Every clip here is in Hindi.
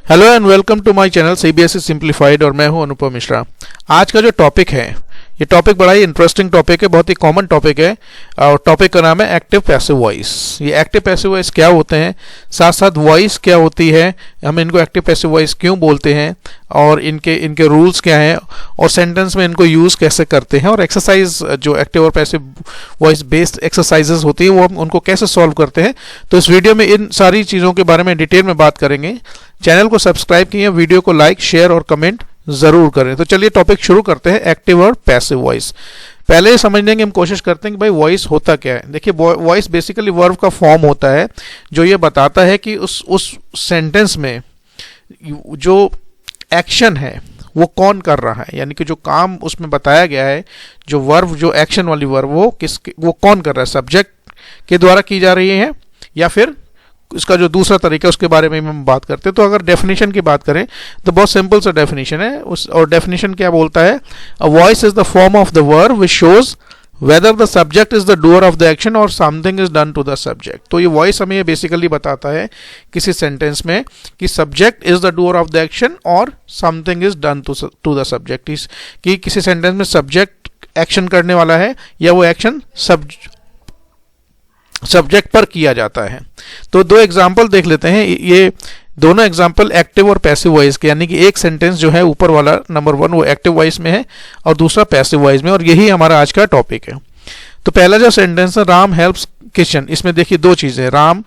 Hello and welcome to my channel CBSE simplified और मैं हूं अनुपम मिश्रा। आज का जो टॉपिक है, ये टॉपिक बड़ा ही इंटरेस्टिंग टॉपिक है, बहुत ही कॉमन टॉपिक है और टॉपिक का नाम है एक्टिव पैसिव वॉइस। ये एक्टिव पैसिव वॉइस क्या होते हैं, साथ साथ वॉइस क्या होती है, हम इनको एक्टिव पैसिव वॉइस क्यों बोलते हैं और इनके रूल्स क्या हैं और सेंटेंस में इनको यूज़ कैसे करते हैं और एक्सरसाइज जो एक्टिव और पैसिव वॉइस बेस्ड एक्सरसाइजेज होती है वो हम उनको कैसे सॉल्व करते हैं। तो इस वीडियो में इन सारी चीज़ों के बारे में डिटेल में बात करेंगे। चैनल को सब्सक्राइब किए, वीडियो को लाइक शेयर और कमेंट जरूर करें। तो चलिए टॉपिक शुरू करते हैं, एक्टिव और पैसिव वॉइस। पहले समझने की हम कोशिश करते हैं कि भाई वॉइस होता क्या है। देखिए, वॉइस बेसिकली वर्ब का फॉर्म होता है जो ये बताता है कि उस सेंटेंस में जो एक्शन है वो कौन कर रहा है, यानी कि जो काम उसमें बताया गया है, जो वर्ब, जो एक्शन वाली वर्ब वो कौन कर रहा है, सब्जेक्ट के द्वारा की जा रही है या फिर इसका जो दूसरा तरीका है उसके बारे में हम बात करते हैं। तो अगर डेफिनेशन की बात करें तो बहुत सिंपल सा डेफिनेशन है और डेफिनेशन क्या बोलता है, a voice is the form of the verb which shows whether the subject is the doer of the action और something is done to the subject. तो ये वॉइस हमें ये बेसिकली बताता है किसी सेंटेंस में कि subject is the doer of the action और something is done to the subject, कि किसी सेंटेंस में सब्जेक्ट एक्शन करने वाला है या वो एक्शन सब्जेक्ट पर किया जाता है। तो दो एग्जाम्पल देख लेते हैं। ये दोनों एग्जाम्पल एक्टिव और पैसिव वॉइस के, यानी कि एक सेंटेंस जो है ऊपर वाला नंबर 1 वो एक्टिव वॉइस में है और दूसरा पैसिव वॉइस में, और यही हमारा आज का टॉपिक है। तो पहला जो सेंटेंस है, राम हेल्प्स किशन, इसमें देखिए दो चीज़ें। राम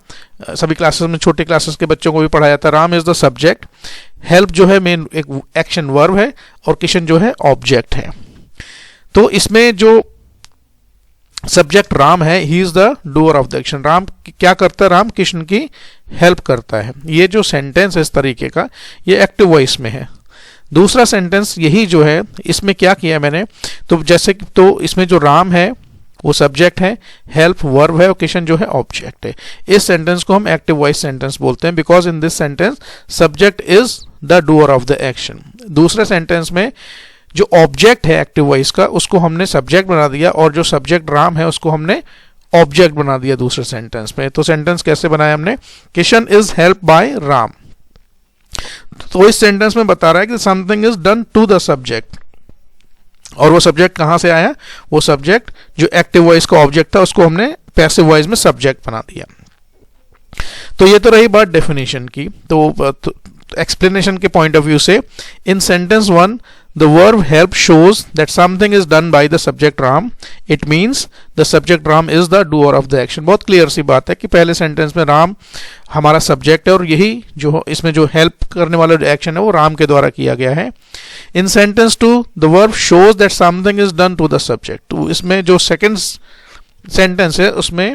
सभी क्लासेस में, छोटे क्लासेस के बच्चों को भी पढ़ाया जाता है। Ram is the subject, help जो है मेन एक एक्शन वर्ब है और किशन जो है ऑब्जेक्ट है। तो इसमें जो सब्जेक्ट राम है, he is the doer of the action. Ram क्या करता है, राम किशन की हेल्प करता है। ये जो सेंटेंस है इस तरीके का, ये एक्टिव वॉइस में है। दूसरा सेंटेंस यही जो है, इसमें क्या किया मैंने, तो जैसे तो इसमें जो राम है वो सब्जेक्ट है, हेल्प वर्ब है और किशन जो है ऑब्जेक्ट है। इस सेंटेंस को हम एक्टिव वॉइस सेंटेंस बोलते हैं because in this sentence subject is the doer of the action. दूसरे सेंटेंस में जो ऑब्जेक्ट है एक्टिव वॉइस का, उसको हमने सब्जेक्ट बना दिया और जो सब्जेक्ट राम है उसको हमने ऑब्जेक्ट बना दिया दूसरे सेंटेंस में। तो सेंटेंस कैसे बनाया हमने, Kishan is help by Ram. तो इस सेंटेंस में बता रहा है कि something is done to the subject, और वो सब्जेक्ट कहां से आया, वो सब्जेक्ट जो एक्टिव वॉइस का ऑब्जेक्ट था उसको हमने पैसिव वॉइस में सब्जेक्ट बना दिया। तो ये तो रही बात डेफिनेशन की। तो एक्सप्लेनेशन के पॉइंट ऑफ व्यू से, इन sentence 1 the verb help shows that something is done by the subject Ram. It means the subject Ram is the doer of the action. बहुत क्लियर सी बात है कि पहले सेंटेंस में राम हमारा सब्जेक्ट है और यही जो इसमें जो हेल्प करने वाला जो एक्शन है वो राम के द्वारा किया गया है। इन sentence 2 the verb shows that something is done to the subject. तो इसमें जो सेकेंड सेंटेंस है उसमें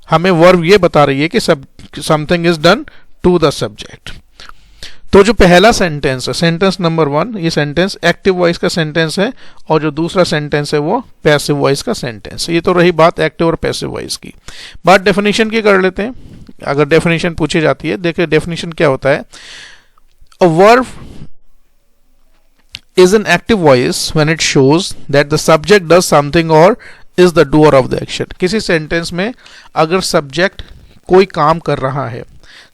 हमें वर्ब ये बता रही है कि something is done to the subject। तो जो पहला सेंटेंस है, सेंटेंस नंबर 1, ये सेंटेंस एक्टिव वॉइस का सेंटेंस है और जो दूसरा सेंटेंस है वो पैसिव वॉइस का सेंटेंस है। ये तो रही बात एक्टिव और पैसिव वॉइस की। बात डेफिनेशन की कर लेते हैं, अगर डेफिनेशन पूछी जाती है। देखिए डेफिनेशन क्या होता है, a verb is an active voice when it shows that the subject does something और is the doer of the action. किसी सेंटेंस में अगर सब्जेक्ट कोई काम कर रहा है,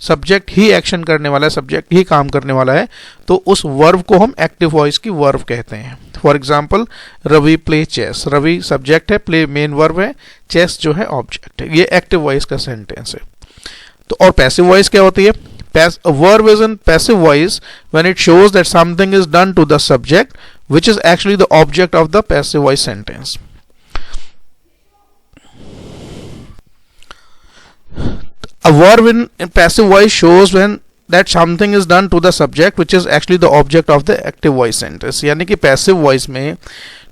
सब्जेक्ट ही एक्शन करने वाला है, सब्जेक्ट ही काम करने वाला है, तो उस वर्ब को हम एक्टिव वॉइस की वर्ब कहते हैं। For example, Ravi play chess, Ravi subject है, प्ले मेन वर्ब है, चेस जो है ऑब्जेक्ट है। ये एक्टिव वॉइस का सेंटेंस है। तो और पैसिव वॉइस क्या होती है, verb is in passive voice when it shows that something is done to the subject which is actually the object of the passive voice sentence. A verb in passive voice shows when that something is done to the subject which is actually the object of the active voice sentence। यानी कि पैसिव वॉइस में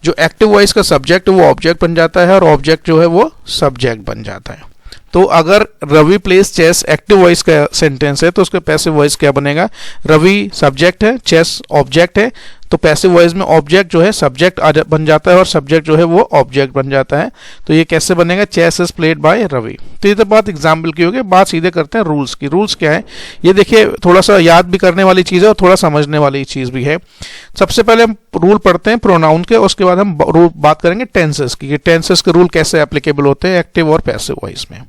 जो एक्टिव वॉइस का सब्जेक्ट है वो ऑब्जेक्ट बन जाता है और ऑब्जेक्ट जो है वो सब्जेक्ट बन जाता है। तो अगर Ravi plays chess active voice का सेंटेंस है तो उसका पैसिव वॉइस क्या बनेगा, रवि सब्जेक्ट है, चेस ऑब्जेक्ट है, तो पैसिव वॉइस में ऑब्जेक्ट जो है सब्जेक्ट बन जाता है और सब्जेक्ट जो है वो ऑब्जेक्ट बन जाता है। तो ये कैसे बनेगा, chess is played by Ravi. तो ये तो बात एग्जाम्पल की होगी। बात सीधे करते हैं रूल्स की। रूल्स क्या है, ये देखिए थोड़ा सा याद भी करने वाली चीज़ है और थोड़ा समझने वाली चीज़ भी है। सबसे पहले हम रूल पढ़ते हैं प्रोनाउन के, उसके बाद हम बात करेंगे टेंसेस की, टेंसेस के रूल कैसे एप्लीकेबल होते हैं एक्टिव और पैसिव वॉइस में।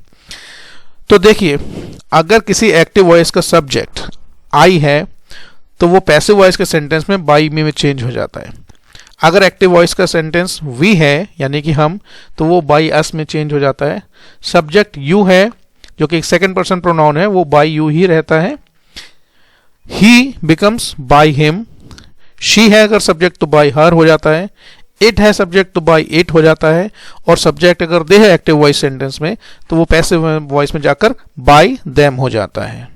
तो देखिए, अगर किसी एक्टिव वॉइस का सब्जेक्ट आई है तो वो पैसिव वॉइस के सेंटेंस में बाई मी में चेंज हो जाता है। अगर एक्टिव वॉइस का सेंटेंस वी है यानी कि हम, तो वो बाई अस में चेंज हो जाता है। सब्जेक्ट यू है जो कि एक सेकंड पर्सन प्रोनाउन है, वो बाई यू ही रहता है। ही बिकम्स बाई हिम। शी है अगर सब्जेक्ट तो बाई हर हो जाता है। इट है सब्जेक्ट तो बाई इट हो जाता है। और सब्जेक्ट अगर दे है एक्टिव वॉइस सेंटेंस में तो वो पैसिव वॉइस में जाकर बाई देम हो जाता है।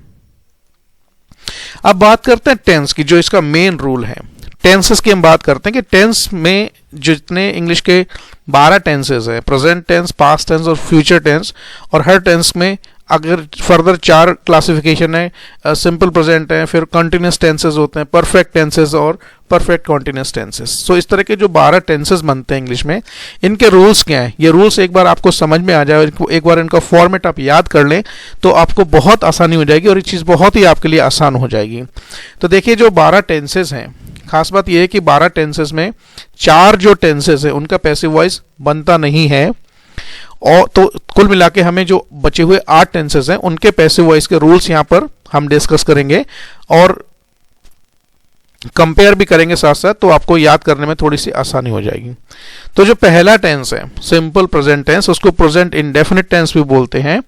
अब बात करते हैं टेंस की, जो इसका मेन रूल है। टेंसेस की हम बात करते हैं कि टेंस में जितने इंग्लिश के 12 टेंसेस हैं, प्रेजेंट टेंस, पास्ट टेंस और फ्यूचर टेंस, और हर टेंस में अगर फर्दर 4 क्लासिफिकेशन है, सिंपल प्रेजेंट है, फिर कंटिन्यूस टेंसेस होते हैं, परफेक्ट टेंसेस और परफेक्ट कंटिन्यूस टेंसेस। सो इस तरह के जो 12 टेंसेस बनते हैं इंग्लिश में, इनके रूल्स क्या हैं, ये रूल्स एक बार आपको समझ में आ जाए, एक बार इनका फॉर्मेट आप याद कर लें तो आपको बहुत आसानी हो जाएगी और ये चीज़ बहुत ही आपके लिए आसान हो जाएगी। तो देखिए जो 12 टेंसेस हैं, खास बात यह है कि 12 टेंसेस में 4 जो टेंसेस है उनका पैसिव वॉइस बनता नहीं है, और तो कुल मिला के हमें जो बचे हुए 8 टेंसेस हैं उनके पैसिव वॉइस के रूल्स यहां पर हम डिस्कस करेंगे और कंपेयर भी करेंगे साथ साथ, तो आपको याद करने में थोड़ी सी आसानी हो जाएगी। तो जो पहला टेंस है सिंपल प्रेजेंट टेंस, उसको प्रेजेंट इंडेफिनिट टेंस भी बोलते हैं।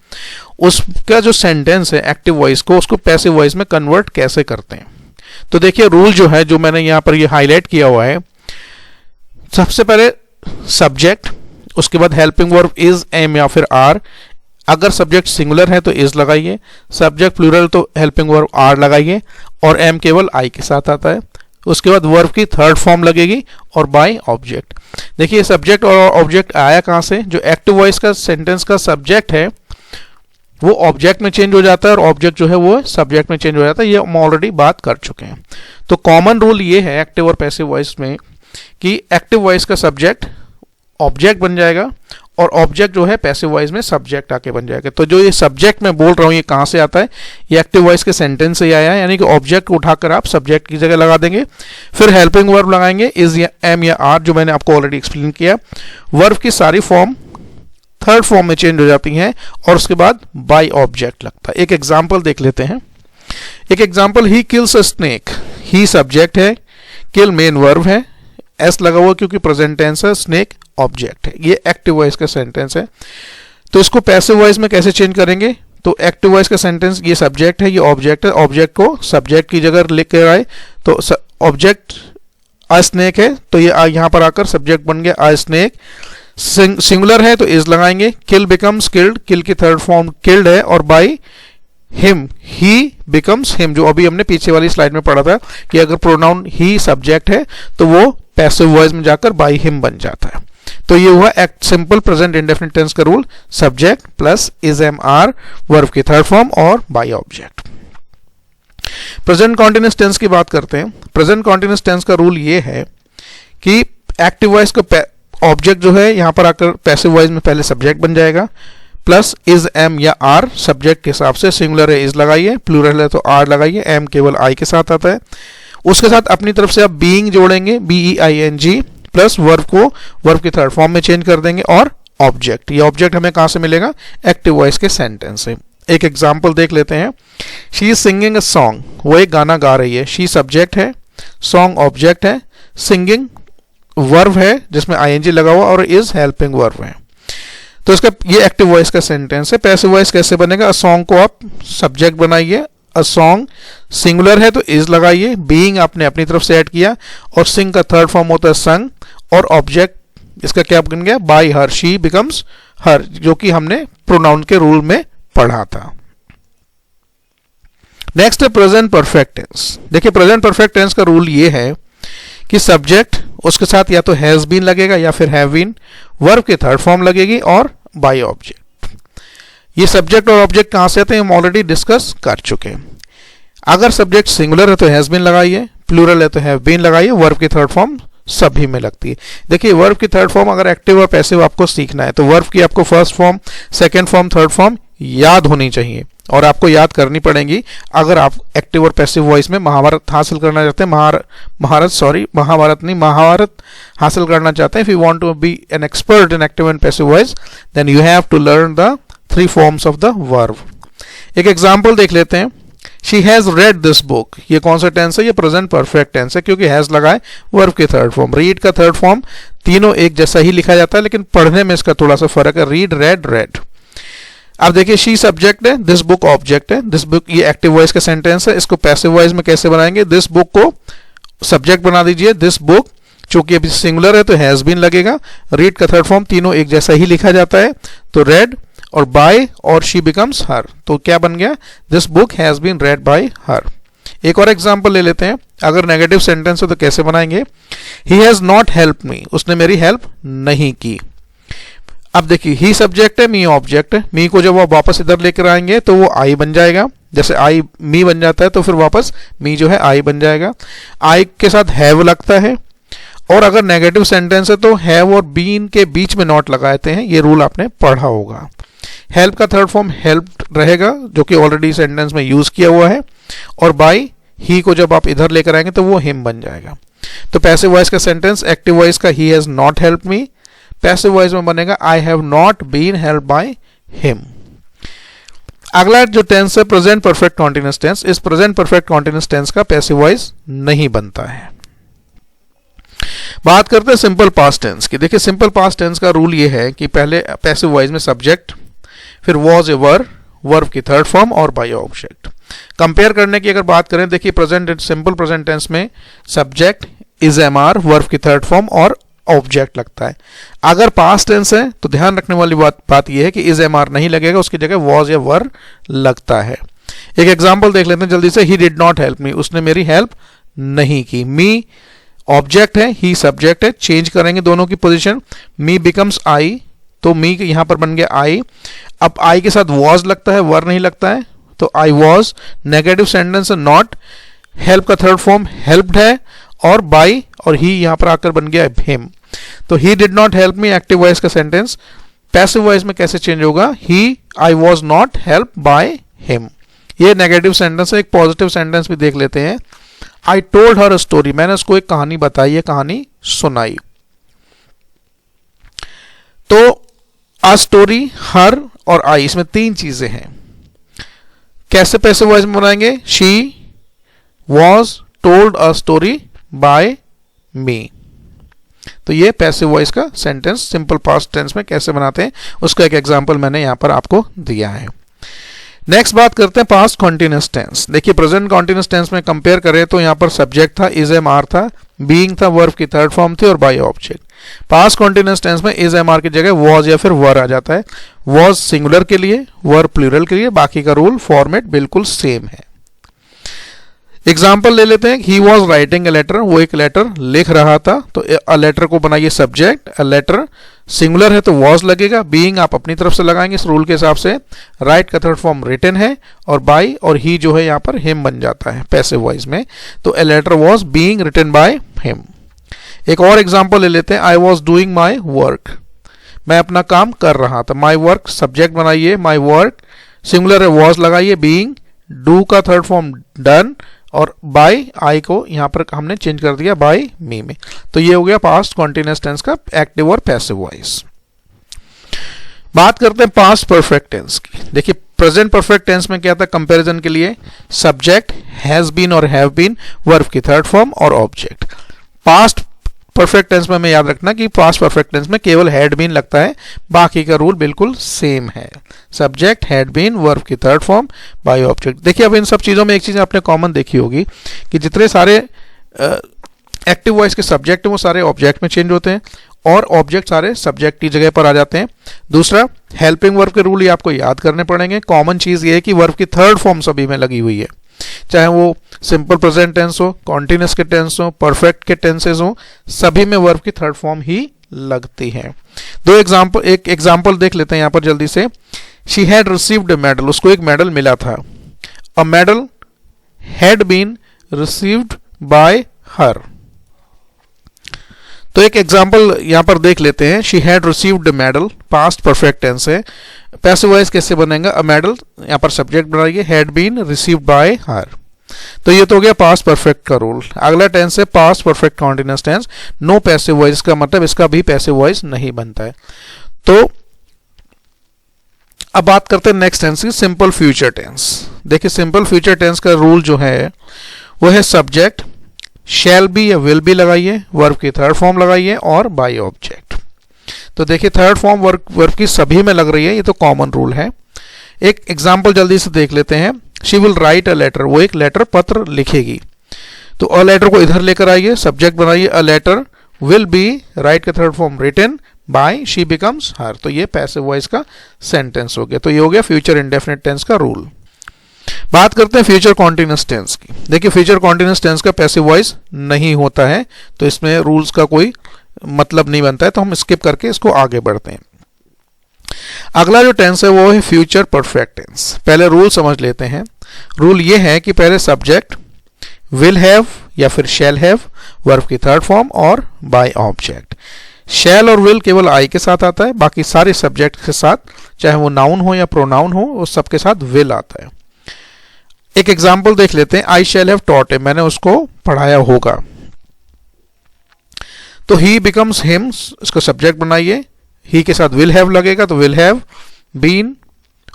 उसका जो सेंटेंस है एक्टिव वॉइस को, उसको पैसिव वॉइस में कन्वर्ट कैसे करते हैं। तो देखिए रूल जो है, जो मैंने यहां पर ये हाईलाइट किया हुआ है, सबसे पहले सब्जेक्ट, उसके बाद हेल्पिंग वर्ब इज, एम या फिर आर। अगर सब्जेक्ट सिंगुलर है तो इज लगाइए, सब्जेक्ट प्लूरल तो हेल्पिंग वर्ब आर लगाइए, और एम केवल आई के साथ आता है। उसके बाद वर्ब की थर्ड फॉर्म लगेगी और बाय ऑब्जेक्ट। देखिए सब्जेक्ट और ऑब्जेक्ट आया कहां से, जो एक्टिव वॉइस का सेंटेंस का सब्जेक्ट है वो ऑब्जेक्ट में चेंज हो जाता है और ऑब्जेक्ट जो है वो सब्जेक्ट में चेंज हो जाता है। ये हम ऑलरेडी बात कर चुके हैं। तो कॉमन रूल ये है एक्टिव और पैसिव वॉइस में कि एक्टिव वॉइस का सब्जेक्ट ऑब्जेक्ट बन जाएगा और ऑब्जेक्ट जो है पैसिव वॉइस में सब्जेक्ट आके बन जाएगा। तो जो ये सब्जेक्ट मैं बोल रहा हूँ ये कहाँ से आता है, ये एक्टिव वॉइस के सेंटेंस से ही आया है, यानी कि ऑब्जेक्ट को उठाकर आप सब्जेक्ट की जगह लगा देंगे। फिर हेल्पिंग वर्ब लगाएंगे, इज या एम या आर, जो मैंने आपको ऑलरेडी एक्सप्लेन किया। वर्ब की सारी फॉर्म थर्ड फॉर्म में चेंज हो जाती हैं और उसके बाद बाय ऑब्जेक्ट लगता है। एक एग्जाम्पल देख लेते हैं। एक example, he kills a snake. He subject है, किल मेन वर्ब है, एस लगा हुआ क्योंकि प्रेजेंट टेंस है, स्नेक ऑब्जेक्ट है। ये एक्टिव वॉइस का सेंटेंस है। तो इसको पैसिव वॉइस में कैसे चेंज करेंगे, तो एक्टिव वॉइस का सेंटेंस, ये सब्जेक्ट है, ये ऑब्जेक्ट है, ऑब्जेक्ट को सब्जेक्ट की जगह लिख कर आए तो ऑब्जेक्ट अ स्नेक है तो ये यहां पर आकर सब्जेक्ट बन गया अ स्नेक। सिंगुलर है तो इज लगाएंगे, किल बिकम्स किल्ड, किल की थर्ड फॉर्म किल्ड है, और bye him, he becomes him, जो अभी हमने पीछे वाली स्लाइड में पढ़ा था कि अगर प्रोनाउन ही सब्जेक्ट है तो वो पैसिव वॉइस में जाकर बाय हिम बन जाता है। तो ये हुआ एक सिंपल प्रेजेंट इंडेफिनिट टेंस का rule, subject plus is am are, verb की थर्ड फॉर्म और by object. Present continuous tense की बात करते हैं। प्रेजेंट कॉन्टिन्यूअस टेंस का रूल ये है कि एक्टिव वॉइस का ऑब्जेक्ट जो है यहां पर आकर पैसिव वॉइस में पहले सब्जेक्ट बन जाएगा, प्लस इज एम या आर, सब्जेक्ट के हिसाब से सिंगुलर है इज लगाइए, प्लूरल है तो आर लगाइए, एम केवल आई के साथ आता है। उसके साथ अपनी तरफ से आप बीइंग जोड़ेंगे, BEING, प्लस वर्ब को वर्ब की थर्ड फॉर्म में चेंज कर देंगे और ऑब्जेक्ट। ये ऑब्जेक्ट हमें कहां से मिलेगा, एक्टिव वॉइस के सेंटेंस से। एक एग्जांपल देख लेते हैं। She is singing a song, वो एक गाना गा रही है। शी सब्जेक्ट है, सॉन्ग ऑब्जेक्ट है, सिंगिंग वर्ब है जिसमें ING लगा हुआ और इज हेल्पिंग वर्ब है। तो इसका ये एक्टिव वॉइस का सेंटेंस है। पैसिव वॉइस कैसे बनेगा, अ सॉन्ग को आप सब्जेक्ट बनाइए, अ सॉन्ग सिंगुलर है तो इज लगाइए, बीइंग आपने अपनी तरफ से ऐड किया, और सिंग का थर्ड फॉर्म होता है संग, और ऑब्जेक्ट इसका क्या बन गया, बाय हर, शी बिकम्स हर, जो कि हमने प्रोनाउन के रूल में पढ़ा था। नेक्स्ट है प्रेजेंट परफेक्ट टेंस। देखिए प्रेजेंट परफेक्ट टेंस का रूल ये है कि सब्जेक्ट उसके साथ या तो हैज बीन लगेगा या फिर हैव बीन, वर्ब की थर्ड फॉर्म लगेगी और बाय ऑब्जेक्ट। ये सब्जेक्ट और ऑब्जेक्ट कहां से आते हैं हम ऑलरेडी डिस्कस कर चुके हैं। अगर सब्जेक्ट सिंगुलर है तो हैज बीन लगाइए, प्लूरल है तो हैव बीन लगाइए, वर्ब की थर्ड फॉर्म सभी में लगती है। देखिए वर्ब की थर्ड फॉर्म अगर एक्टिव और पैसिव आपको सीखना है तो वर्ब की आपको first form, second form, third form याद होनी चाहिए और आपको याद करनी पड़ेगी अगर आप एक्टिव और पैसिव वॉइस में महाभारत हासिल करना चाहते हैं। महाभारत हासिल करना चाहते हैं। If you want to be an expert in active and passive voice then you have to learn the 3 forms of the verb. एक एग्जांपल देख लेते हैं। She has read this book, ये कौन सा टेंस है? ये प्रेजेंट परफेक्ट टेंस है क्योंकि हैज लगा है वर्ब के थर्ड फॉर्म। रीड का थर्ड फॉर्म तीनों एक जैसा ही लिखा जाता है, लेकिन पढ़ने में इसका थोड़ा सा फर्क है। Read, red, red. अब देखिए, शी सब्जेक्ट है, दिस बुक ऑब्जेक्ट है। दिस बुक ये एक्टिव वॉइस का सेंटेंस है, इसको पैसिव वॉइस में कैसे बनाएंगे? दिस बुक को सब्जेक्ट बना दीजिए, दिस बुक, चूंकि अभी सिंगुलर है तो हैज बीन लगेगा। रीड का थर्ड फॉर्म तीनों एक जैसा ही लिखा जाता है, तो रेड और बाय और शी बिकम्स हर, तो क्या बन गया? This book has been read by her. एक और एग्जांपल ले लेते हैं। अगर नेगेटिव सेंटेंस है तो कैसे बनाएंगे? ही हैज नॉट हेल्प मी, उसने मेरी हेल्प नहीं की। अब देखिए, ही सब्जेक्ट है, मी ऑब्जेक्ट है। मी को जब आप वापस इधर लेकर आएंगे तो वो आई बन जाएगा, जैसे आई मी बन जाता है तो फिर वापस मी जो है आई बन जाएगा। आई के साथ हैव लगता है, और अगर नेगेटिव सेंटेंस है तो हैव और बीन के बीच में नॉट लगाते हैं, ये रूल आपने पढ़ा होगा। हेल्प का थर्ड फॉर्म हेल्प रहेगा, जो कि ऑलरेडी सेंटेंस में यूज किया हुआ है, और बाय ही को जब आप इधर लेकर आएंगे तो वो हिम बन जाएगा। तो पैसिव वॉइस का सेंटेंस एक्टिव वॉइस का ही has not help me, passive voice में बनेगा I have not been help by him. अगला जो टेंस है प्रेजेंट परफेक्ट कॉन्टिन्यूअस टेंस, इस प्रेजेंट परफेक्ट कॉन्टिन्यूअस टेंस का पैसिव वॉइस नहीं बनता है। बात करते हैं सिंपल पास्ट टेंस की। देखिए, सिंपल पास्ट टेंस का रूल ये है कि पहले पैसिव वॉइस में सब्जेक्ट, फिर वॉज ए वर्ब की थर्ड फॉर्म और बाय ऑब्जेक्ट। कंपेयर करने की अगर बात करें, देखिए प्रेजेंट सिंपल प्रेजेंट टेंस में subject is am are verb की थर्ड फॉर्म और ऑब्जेक्ट लगता है। अगर पास्ट टेंस है तो ध्यान रखने वाली बात यह है कि इज एम आर नहीं लगेगा, उसकी जगह वॉज या वर लगता है। एक एग्जाम्पल देख लेते हैं जल्दी से। ही डिड नॉट हेल्प मी, उसने मेरी हेल्प नहीं की। मी ऑब्जेक्ट है, ही सब्जेक्ट है, चेंज करेंगे दोनों की पोजीशन। मी बिकम्स आई, तो मी यहां पर बन गया आई। अब आई के साथ वॉज लगता है, वर नहीं लगता है, तो I was. Negative sentence not, help का थर्ड फॉर्म हेल्प्ड है, और बाय और ही यहां पर आकर बन गया हिम। तो he did not help me active voice का सेंटेंस पैसिव वॉइस में कैसे चेंज होगा? He I was not help by him. ये नेगेटिव सेंटेंस है। एक पॉजिटिव सेंटेंस भी देख लेते हैं। आई टोल्ड हर स्टोरी, मैंने उसको एक कहानी बताई है, कहानी सुनाई। तो अ स्टोरी, हर और आई, इसमें तीन चीजें हैं। कैसे पैसिव वॉइस में बनाएंगे? She was told a story by me. तो ये पैसिव वॉइस का सेंटेंस सिंपल पास्ट टेंस में कैसे बनाते हैं उसका एक एग्जांपल मैंने यहां पर आपको दिया है। नेक्स्ट बात करते हैं पास्ट कॉन्टिन्यूअस टेंस। देखिए, प्रेजेंट कॉन्टिन्यूअस टेंस में कंपेयर करें तो यहां पर सब्जेक्ट था, इज एम आर था, बीइंग था, वर्ब की थर्ड फॉर्म थी, और by object. Past continuous tense में इज एम आर की जगह वॉज या फिर वर आ जाता है। वॉज सिंगुलर के लिए, वर प्लूरल के लिए, बाकी का रूल फॉर्मेट बिल्कुल सेम है। एग्जाम्पल ले लेते हैं। He was writing a letter, वो एक लेटर लिख रहा था, तो अ लेटर को बनाइए सब्जेक्ट। अ लेटर सिंगुलर है तो वॉज लगेगा, बीइंग आप अपनी तरफ से लगाएंगे इस रूल के हिसाब से। राइट का थर्ड फॉर्म रिटन है, और बाय और ही जो है यहाँ पर हिम बन जाता है पैसिव वॉइस में। तो a letter was being written by him. एक और एग्जाम्पल ले लेते हैं। I was doing my work, मैं अपना काम कर रहा था। माई वर्क सब्जेक्ट बनाइए, माई वर्क सिंगुलर है, वॉज लगाइए, बीइंग, डू का थर्ड फॉर्म डन, और बाय आई को यहां पर हमने चेंज कर दिया बाय मी में। तो ये हो गया पास्ट कॉन्टिन्यूअस टेंस का एक्टिव और पैसिव वॉइस। बात करते हैं पास्ट परफेक्ट टेंस की। देखिए, प्रेजेंट परफेक्ट टेंस में क्या था कंपैरिजन के लिए? सब्जेक्ट, हैज बीन और हैव बीन, वर्ब की थर्ड फॉर्म और ऑब्जेक्ट। पास्ट परफेक्ट टेंस में हमें याद रखना कि पास्ट परफेक्ट टेंस में केवल हैड बीन लगता है, बाकी का रूल बिल्कुल सेम है। सब्जेक्ट, हैड बीन, वर्ब की थर्ड फॉर्म, बाय ऑब्जेक्ट। देखिए, अब इन सब चीजों में एक चीज आपने कॉमन देखी होगी कि जितने सारे एक्टिव वॉइस के सब्जेक्ट हैं वो सारे ऑब्जेक्ट में चेंज होते हैं, और ऑब्जेक्ट सारे सब्जेक्ट की जगह पर आ जाते हैं। दूसरा, हेल्पिंग वर्ब के रूल ये आपको याद करने पड़ेंगे। कॉमन चीज ये है कि वर्ब की थर्ड फॉर्म सभी में लगी हुई है, चाहे वो सिंपल प्रेजेंट टेंस हो, कॉन्टिन्यूअस के टेंस हो, परफेक्ट के टेंसेस हो, सभी में वर्ब की थर्ड फॉर्म ही लगती है। एक एग्जांपल देख लेते हैं यहां पर जल्दी से। She had received a medal, उसको एक मेडल मिला था। A medal had been received by her. तो एक एग्जांपल यहां पर देख लेते हैं। She had received a medal, past perfect tense है। पैसिव वॉइस कैसे बनेगा? अ मेडल यहां पर सब्जेक्ट बनाइए, had been received by her. तो ये तो हो गया पास्ट परफेक्ट का रूल। अगला टेंस है past perfect continuous tense. No passive voice का मतलब इसका भी पैसिव वॉइस नहीं बनता है। तो अब बात करते हैं नेक्स्ट टेंस की, सिंपल फ्यूचर टेंस। देखिए सिंपल फ्यूचर टेंस का रूल जो है वो है सब्जेक्ट शैल बी या विल बी लगाइए, वर्ब की थर्ड फॉर्म लगाइए और बाय ऑब्जेक्ट। तो देखिए थर्ड फॉर्म वर्ब की सभी में लग रही है, ये तो कॉमन रूल है। एक एग्जाम्पल जल्दी से देख लेते हैं। She will write a letter, वो एक लेटर पत्र लिखेगी। तो अ लेटर को इधर लेकर आइए, सब्जेक्ट बनाइए a letter will be, write का third form written by she becomes her. तो ये पैसिव वॉइस का सेंटेंस हो गया। तो ये हो गया फ्यूचर इंडेफिनिट टेंस का रूल। बात करते हैं फ्यूचर कॉन्टिन्यूअस टेंस की। देखिए फ्यूचर कॉन्टिन्यूअस टेंस का पैसिव वॉइस नहीं होता है, तो इसमें रूल्स का कोई मतलब नहीं बनता है, तो हम स्किप करके इसको आगे बढ़ते हैं। अगला जो टेंस है वो है फ्यूचर परफेक्ट टेंस। पहले रूल समझ लेते हैं। रूल ये है कि पहले सब्जेक्ट विल हैव या फिर शैल हैव, वर्ब की थर्ड फॉर्म और बाय ऑब्जेक्ट। शैल और विल केवल आई के साथ आता है, बाकी सारे सब्जेक्ट के साथ, चाहे वो नाउन हो या प्रोनाउन हो, उस सबके साथ विल आता है। एक एग्जाम्पल देख लेते हैं। I shall have taught him, मैंने उसको पढ़ाया होगा। तो ही बिकम्स हिम, इसको सब्जेक्ट बनाइए, ही के साथ विल हैव लगेगा तो विल हैव बीन,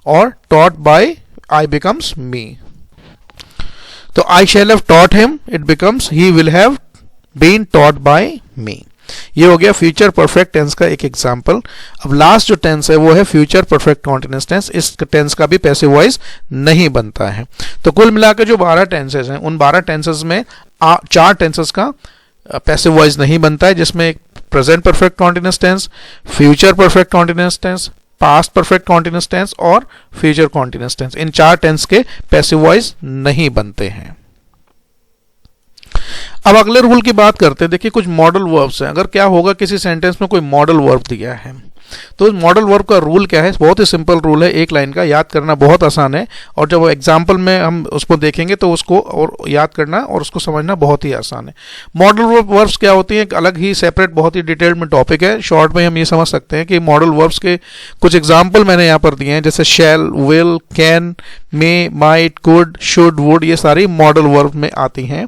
और taught by I becomes me. तो I shall have taught him, it becomes he will have been taught by me. ये हो गया फ्यूचर परफेक्ट टेंस का एक एग्जांपल। अब लास्ट जो टेंस है वो है फ्यूचर परफेक्ट कॉन्टिन्यूअस टेंस। इस टेंस का भी पैसिव वॉइस नहीं बनता है। तो कुल मिलाकर जो 12 टेंसेस हैं, उन 12 टेंसेस में 4 टेंसेस का पैसिव वॉइस नहीं बनता है, जिसमें present perfect continuous tense, future perfect continuous tense, past perfect continuous tense और फ्यूचर कॉन्टिन्यूअस टेंस। इन 4 टेंस के पैसिव वॉइस नहीं बनते हैं। अब अगले रूल की बात करते हैं। देखिए कुछ मॉडल वर्ब्स हैं। अगर क्या होगा, किसी सेंटेंस में कोई मॉडल वर्ब दिया है, तो इस मॉडल वर्ब का रूल क्या है? बहुत ही सिंपल रूल है, एक लाइन का, याद करना बहुत आसान है। और जब एग्जाम्पल में हम उसको देखेंगे तो उसको और याद करना और उसको समझना बहुत ही आसान है। मॉडल वर्ब्स क्या होती हैं, एक अलग ही सेपरेट बहुत ही डिटेल्ड में टॉपिक है। शॉर्ट में हम ये समझ सकते हैं कि मॉडल वर्ब्स के कुछ एग्जाम्पल मैंने यहाँ पर दिए हैं, जैसे shall, will, can, may, might, could, should, would, ये सारी मॉडल वर्ब में आती हैं।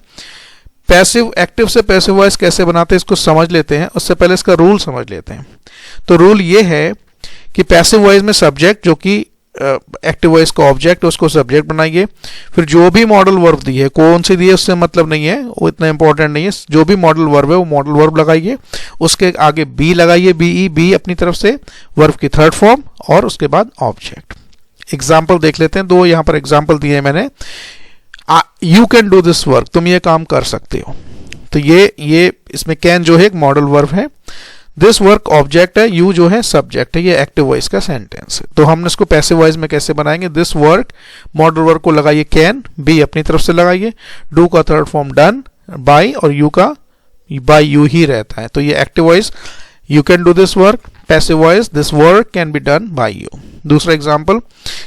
पैसिव एक्टिव से पैसिव वॉइस कैसे बनाते हैं इसको समझ लेते हैं। उससे पहले इसका रूल समझ लेते हैं। तो रूल ये है कि पैसिव वॉइस में सब्जेक्ट, जो कि एक्टिव वॉइस का ऑब्जेक्ट, उसको सब्जेक्ट बनाइए। फिर जो भी मॉडल वर्ब दी है, कौन सी दी है उससे मतलब नहीं है, वो इतना इंपॉर्टेंट नहीं है। जो भी मॉडल वर्ब है वो मॉडल वर्ब लगाइए, उसके आगे बी लगाइए, बीई, बी अपनी तरफ से, वर्ब की थर्ड फॉर्म और उसके बाद ऑब्जेक्ट। एग्जाम्पल देख लेते हैं। 2 यहाँ पर एग्जाम्पल दिए हैं मैंने। You can do this work, तुम ये काम कर सकते हो। तो ये इसमें कैन जो है एक मॉडल वर्ब है, दिस वर्क ऑब्जेक्ट है, यू जो है सब्जेक्ट है। ये एक्टिव वॉइस का सेंटेंस है। तो हमने इसको पैसिव वॉइस में कैसे बनाएंगे? दिस वर्क, मॉडल वर्ब को लगाइए कैन, बी अपनी तरफ से लगाइए, डू का थर्ड फॉर्म डन, बाय, और यू का बाय यू ही रहता है। तो ये active voice you can do this work, passive voice this work can be done by you. दूसरा example,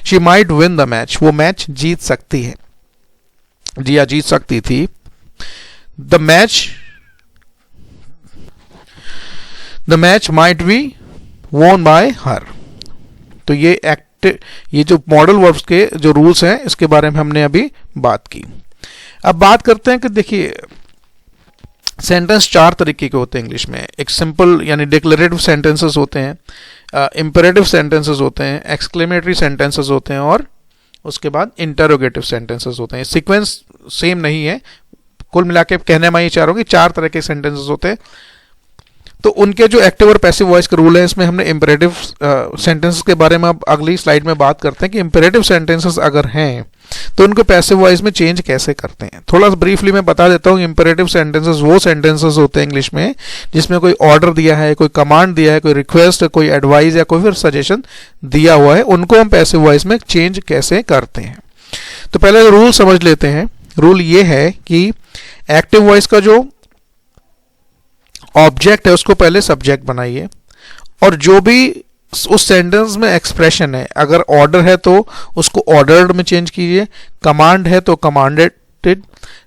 she might win the match, वो मैच जीत सकती है, जी हाँ जीत सकती थी। The match might be won by her. तो ये जो मॉडल वर्ब्स के जो रूल्स हैं, इसके बारे में हमने अभी बात की। अब बात करते हैं कि देखिए सेंटेंस 4 तरीके के होते हैं इंग्लिश में। एक सिंपल यानी डिक्लेरेटिव सेंटेंसेस होते हैं, इंपेरेटिव सेंटेंसेस होते हैं, एक्सक्लेमेटरी सेंटेंसेस होते हैं और उसके बाद इंटरोगेटिव सेंटेंसेस होते हैं। सीक्वेंस सेम नहीं है। कुल मिला के कहने में ये चाह रहा हूं कि 4 तरह के सेंटेंसेस होते हैं। तो उनके जो एक्टिव और पैसिव वॉइस के रूल है, इसमें हमने इंपेरेटिव सेंटेंसेस के बारे में अब अगली स्लाइड में बात करते हैं कि इंपेरेटिव सेंटेंसेस अगर हैं तो उनको पैसिव वॉइस में चेंज कैसे करते हैं। थोड़ा सा ब्रीफली मैं बता देता हूँ। इंपेरेटिव सेंटेंसेस वो सेंटेंसेस होते हैं इंग्लिश में जिसमें कोई ऑर्डर दिया है, कोई कमांड दिया है, कोई रिक्वेस्ट, कोई एडवाइस या कोई फिर सजेशन दिया हुआ है, उनको हम पैसिव वॉइस में चेंज कैसे करते हैं। तो पहले रूल समझ लेते हैं। रूल ये है कि एक्टिव वॉइस का जो ऑब्जेक्ट है उसको पहले सब्जेक्ट बनाइए, और जो भी उस सेंटेंस में एक्सप्रेशन है, अगर ऑर्डर है तो उसको ऑर्डर्ड में चेंज कीजिए, कमांड है तो कमांडेड,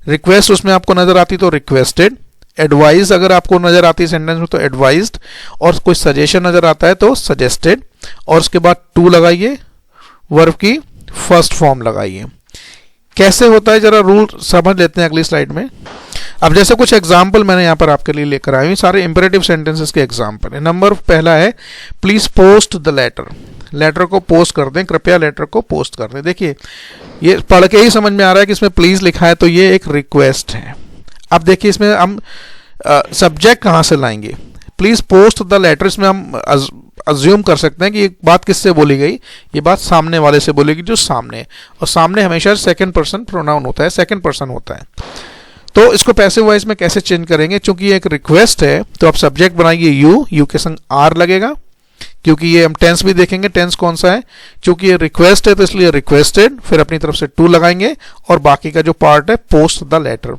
रिक्वेस्ट उसमें आपको नजर आती तो रिक्वेस्टेड, एडवाइस अगर आपको नजर आती है सेंटेंस में तो एडवाइज्ड, और कोई सजेशन नजर आता है तो सजेस्टेड, और उसके बाद टू लगाइए, वर्ब की फर्स्ट फॉर्म लगाइए। कैसे होता है जरा रूल समझ लेते हैं अगली स्लाइड में। अब जैसे कुछ एग्जाम्पल मैंने यहाँ पर आपके लिए लेकर आए हूँ, सारे इंपेरेटिव सेंटेंसेस के एग्जाम्पल है। नंबर पहला है please post the letter, letter को पोस्ट कर दें, कृपया लेटर को पोस्ट कर दें। देखिए ये पढ़ के ही समझ में आ रहा है कि इसमें प्लीज़ लिखा है, तो ये एक रिक्वेस्ट है। अब देखिए इसमें हम सब्जेक्ट कहाँ से लाएंगे, प्लीज़ पोस्ट द लेटर, इसमें हम अज्यूम कर सकते हैं कि ये बात किससे बोली गई, ये बात सामने वाले से बोलेगी जो सामने है, और सामने हमेशा सेकंड पर्सन प्रोनाउन होता है, सेकंड पर्सन होता है। तो इसको पैसिव वॉइस में कैसे चेंज करेंगे, क्योंकि ये एक रिक्वेस्ट है तो आप सब्जेक्ट बनाइए यू के संग आर लगेगा, क्योंकि ये हम टेंस भी देखेंगे टेंस कौन सा है, क्योंकि ये रिक्वेस्ट है तो इसलिए रिक्वेस्टेड, फिर अपनी तरफ से टू लगाएंगे और बाकी का जो पार्ट है post the letter.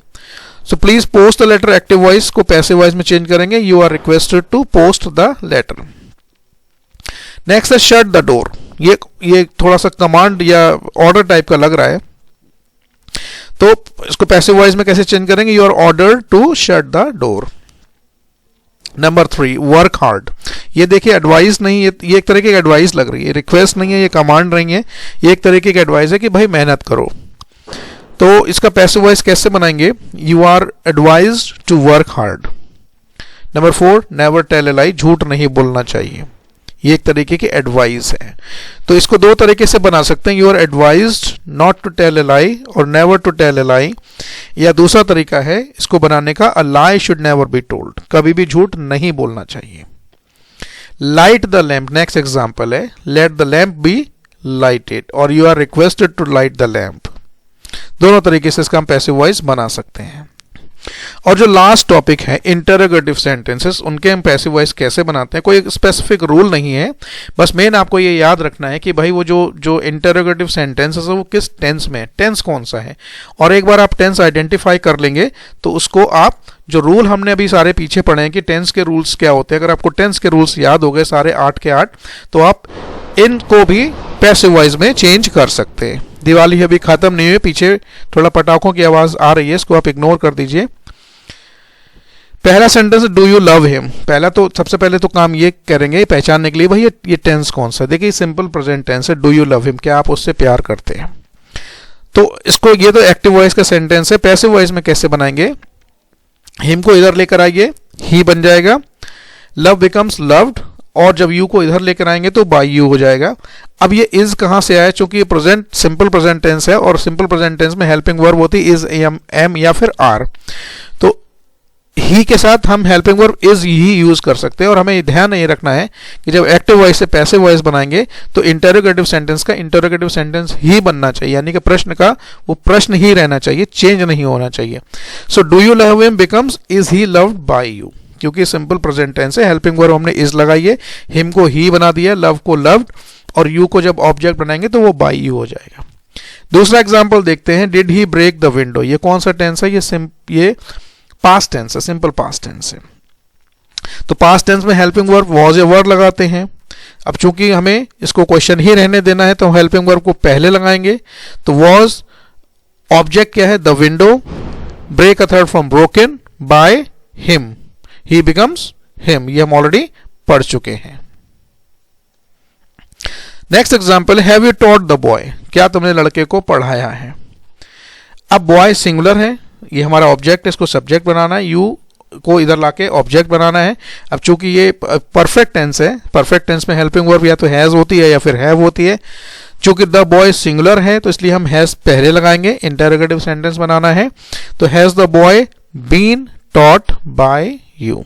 So please post the letter active voice को पैसिव वॉइस में चेंज करेंगे, you are requested to post the letter. Next है शट द डोर। ये थोड़ा सा कमांड या ऑर्डर टाइप का लग रहा है, तो इसको पैसिव वॉइस में कैसे चेंज करेंगे, you are ordered to shut the door. Number 3 work hard. ये देखिए एडवाइस नहीं, ये एक तरीके की एडवाइस लग रही है, रिक्वेस्ट नहीं है, ये कमांड नहीं है, ये एक तरीके की एडवाइस है कि भाई मेहनत करो। तो इसका पैसिव वॉइस कैसे बनाएंगे, you are advised to work hard. Number 4 never tell a lie, झूठ नहीं बोलना चाहिए, ये एक तरीके की एडवाइस है। तो इसको दो तरीके से बना सकते हैं, you are advised not to tell a lie और never to tell a lie, या दूसरा तरीका है इसको बनाने का, a lie should never be told, कभी भी झूठ नहीं बोलना चाहिए। Light the lamp, next example है let the lamp be lighted और you are requested to light the lamp. दोनों तरीके से इसका हम पैसिव वॉइस बना सकते हैं। और जो लास्ट टॉपिक है इंटरोगेटिव सेंटेंसेस, उनके हम पैसिव वॉइस कैसे बनाते हैं, कोई स्पेसिफिक रूल नहीं है, बस मेन आपको ये याद रखना है कि भाई वो जो इंटरोगेटिव सेंटेंसेस है वो किस टेंस में है, टेंस कौन सा है, और एक बार आप टेंस आइडेंटिफाई कर लेंगे तो उसको आप जो रूल हमने अभी सारे पीछे पढ़े हैं कि टेंस के रूल्स क्या होते हैं, अगर आपको टेंस के रूल्स याद हो गए सारे 8 के 8, तो आप इनको भी पैसिव वॉइस में चेंज कर सकते हैं। दिवाली अभी खत्म नहीं हुई, पीछे थोड़ा पटाखों की आवाज आ रही है, इसको आप इग्नोर कर दीजिए। पहला sentence do you love him. पहला तो सबसे पहले तो काम ये करेंगे पहचानने के लिए भाई ये टेंस कौन सा है। देखिए सिंपल प्रेजेंट टेंस है, डू यू लव हिम, क्या आप उससे प्यार करते हैं। तो इसको ये तो एक्टिव वॉइस का सेंटेंस है, पैसिव वॉइस में कैसे बनाएंगे, हिम को इधर लेकर आइए, ही बन जाएगा, लव बिकम्स लव्ड, और जब यू को इधर लेकर आएंगे तो बाय यू हो जाएगा। अब ये इज कहां से आया, क्योंकि ये प्रेजेंट सिंपल प्रेजेंट टेंस है और सिंपल प्रेजेंट टेंस में हेल्पिंग वर्ब होती है इज, एम या फिर आर, तो ही के साथ हम helping verb is he use कर सकते हैं। और हमें ध्यान ये रखना है कि जब एक्टिव वॉइस से पैसिव वॉइस बनाएंगे तो इंटरोगेटिव सेंटेंस का इंटरोगेटिव सेंटेंस ही बनना चाहिए, यानी कि प्रश्न का वो प्रश्न ही रहना चाहिए, चेंज नहीं होना चाहिए। So do you love him becomes is he loved by you, क्योंकि सिंपल प्रेजेंट टेंस है, हेल्पिंग वर्ब हमने इज लगाई है, हिम को ही बना दिया, लव को लव्ड, और यू को जब ऑब्जेक्ट बनाएंगे तो वो बाय यू हो जाएगा। दूसरा एग्जांपल देखते हैं, did he break the window. ये कौन सा टेंस है, ये पास्ट टेंस है, सिंपल पास्ट टेंस है। तो पास्ट टेंस में हेल्पिंग वर्ब वॉज या वर लगाते हैं। अब चूंकि हमें इसको क्वेश्चन ही रहने देना है तो हम हेल्पिंग वर्ब को पहले लगाएंगे, तो वॉज ऑब्जेक्ट क्या है, the window, break a third form broken by him, he becomes him, ये हम ऑलरेडी पढ़ चुके हैं। Next example, have you taught the boy, क्या तुमने लड़के को पढ़ाया है। अब बॉय सिंगुलर है, ये हमारा ऑब्जेक्ट है, इसको सब्जेक्ट बनाना है, यू को इधर लाके ऑब्जेक्ट बनाना है। अब चूंकि ये परफेक्ट टेंस है, परफेक्ट टेंस में हेल्पिंग वर्ब या तो हैज होती है या फिर हैव होती है। चूंकि द बॉय सिंगुलर है तो इसलिए हम हैज पहले लगाएंगे, इंटरोगेटिव सेंटेंस बनाना है, तो has the boy been taught by you.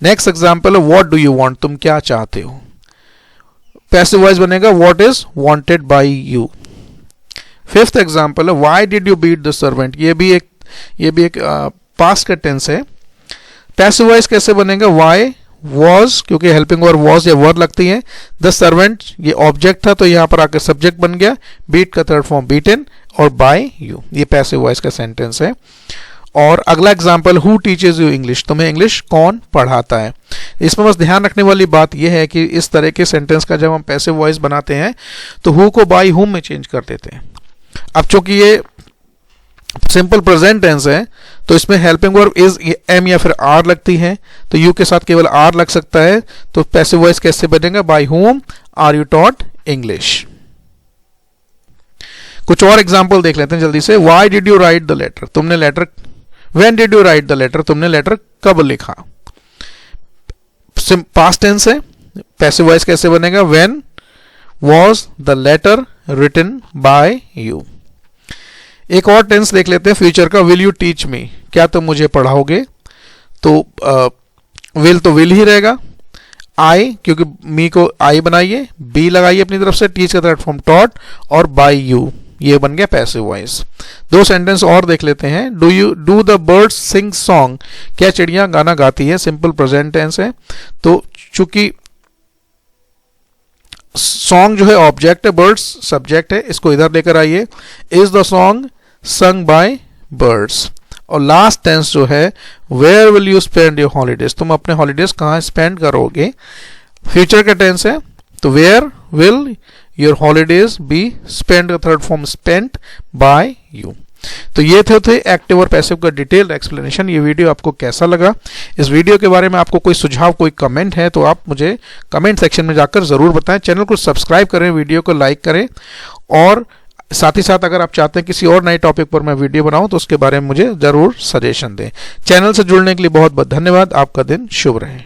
Next example, what do you want, तुम क्या चाहते हो। पैसिव वॉइस बनेगा what is wanted by you. Fifth example है, why did you beat the servant. ये भी एक पास्ट का टेंस है। पैसिव वॉइस कैसे बनेगा, व्हाई वॉज, क्योंकि हेल्पिंग वर्ब वॉज या वर्ब लगती है, द सर्वेंट ये ऑब्जेक्ट था तो यहां पर आकर सब्जेक्ट बन गया, बीट का थर्ड फॉर्म बीटन, और बाय यू, ये पैसिव वॉइस का सेंटेंस है। और अगला example, who teaches you English, तुम्हें इंग्लिश कौन पढ़ाता है। इसमें बस ध्यान रखने वाली बात यह है कि इस तरह के सेंटेंस का जब हम पैसिव वॉइस बनाते हैं तो हु को बाय हुम में चेंज कर देते हैं। अब चूंकि ये सिंपल प्रेजेंट टेंस है तो इसमें हेल्पिंग वर्ब इज, एम या फिर आर लगती है, तो यू के साथ केवल आर लग सकता है। तो पैसिव वॉइस कैसे बनेगा, by whom are you taught English. कुछ और एग्जांपल देख लेते हैं जल्दी से। Why did you write the letter, तुमने letter, when did you write the letter, तुमने लेटर कब लिखा। पास्ट टेंस है, पैसिव वॉइस कैसे बनेगा, when was the letter written by you. एक और टेंस देख लेते हैं फ्यूचर का, विल यू टीच मी, क्या तुम मुझे पढ़ाओगे। तो विल तो विल ही रहेगा, आई क्योंकि मी को आई बनाइए, बी लगाइए अपनी तरफ से, टीच का थर्ड फॉर्म टॉट, और बाय यू, ये बन गया पैसिव वॉइस। दो सेंटेंस और देख लेते हैं। Do the birds sing song, क्या चिड़िया गाना गाती है, सिंपल प्रेजेंट टेंस है। तो चूंकि सॉन्ग जो है ऑब्जेक्ट है, बर्ड्स सब्जेक्ट है, इसको इधर लेकर आइए। Is the song sung by birds. और लास्ट टेंस जो है, where will you spend your holidays, तुम अपने हॉलीडेज कहाँ स्पेंड करोगे, फ्यूचर का टेंस है। तो where will your holidays be spend, third form spent by you. तो ये थे एक्टिव और पैसिव का डिटेल्ड एक्सप्लेनेशन। ये वीडियो आपको कैसा लगा, इस वीडियो के बारे में आपको कोई सुझाव, कोई कमेंट है तो आप मुझे कमेंट सेक्शन में जाकर ज़रूर बताएं। चैनल को सब्सक्राइब करें, वीडियो को लाइक करें, और साथ ही साथ अगर आप चाहते हैं किसी और नए टॉपिक पर मैं वीडियो बनाऊं तो उसके बारे में मुझे ज़रूर सजेशन दें। चैनल से जुड़ने के लिए बहुत बहुत धन्यवाद। आपका दिन शुभ रहे।